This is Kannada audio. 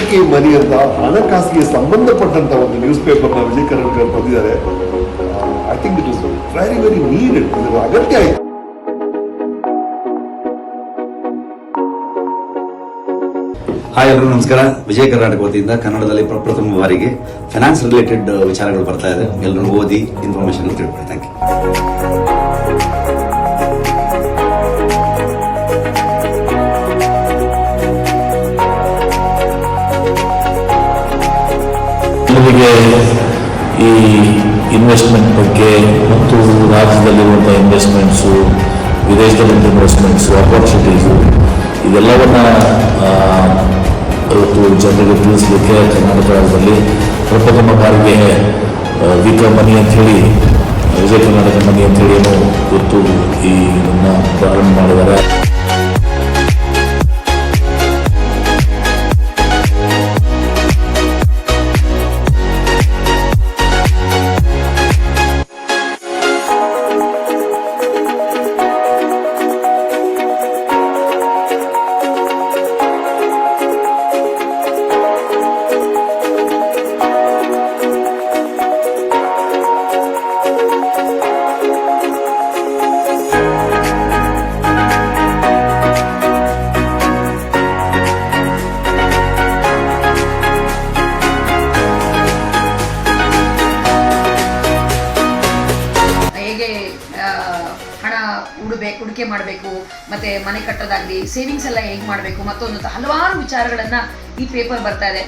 ಟೇಕ್ ಎ ಮನಿ ಅಂತ ಹಣಕಾಸಿಗೆ ಸಂಬಂಧಪಟ್ಟಂತ ಒಂದು ನ್ಯೂಸ್ ಪೇಪರ್ನ ವಿಜಯ್ ಕರ್ನಾಟಕ ಬಂದಿದ್ದಾರೆ. I think it is very very needed, ಇದರ ಅಗತ್ಯ ಇದೆ. ಹಾಯ್ ಎಲ್ಲರೂ ನಮಸ್ಕಾರ. ವಿಜಯ ಕರ್ನಾಟಕ ವತಿಯಿಂದ ಕನ್ನಡದಲ್ಲಿ ಪ್ರಪ್ರಥಮ ಬಾರಿಗೆ ಫೈನಾನ್ಸ್ ರಿಲೇಟೆಡ್ ವಿಚಾರಗಳು ಬರ್ತಾ ಇದೆ. ಎಲ್ಲರೂ ಓದಿ ಇನ್ಫಾರ್ಮೇಶನ್ ತಿಳ್ಕೊಳ್ಳಿ. Thank you. ಎಲ್ಲರಿಗೆ ಈ ಇನ್ವೆಸ್ಟ್ಮೆಂಟ್ ಬಗ್ಗೆ ಮತ್ತು ರಾಜ್ಯದಲ್ಲಿರುವಂಥ ಇನ್ವೆಸ್ಟ್ಮೆಂಟ್ಸು, ವಿದೇಶದಲ್ಲಿ ಇನ್ವೆಸ್ಟ್ಮೆಂಟ್ಸು, ಅಪಾರ್ಚುನಿಟೀಸು ಇದೆಲ್ಲವನ್ನ ಇವತ್ತು ಜನರಿಗೆ ತಿಳಿಸಲಿಕ್ಕೆ ಕರ್ನಾಟಕ ರಾಜ್ಯದಲ್ಲಿ ಪ್ರಪ್ರಥಮ ಬಾರಿಗೆ ವಿಕ ಮನಿ ಅಂಥೇಳಿ, ವಿಜಯ ಕರ್ನಾಟಕ ಮನಿ ಅಂಥೇಳಿ ಏನು ಇವತ್ತು ಈ ಇದನ್ನು ಪ್ರಾರಂಭ ಮಾಡಿದ್ದಾರೆ. ಹಣ ಹೂಡಿಕೆ ಮಾಡಬೇಕು, ಮತ್ತೆ ಮನೆ ಕಟ್ಟೋದಾಗಲಿ, ಸೇವಿಂಗ್ಸ್ ಎಲ್ಲ ಹೇಗೆ ಮಾಡಬೇಕು, ಮತ್ತೊಂದು ಹಲವಾರು ವಿಚಾರಗಳನ್ನು ಈ ಪೇಪರ್ ಬರ್ತಾ ಇದೆ.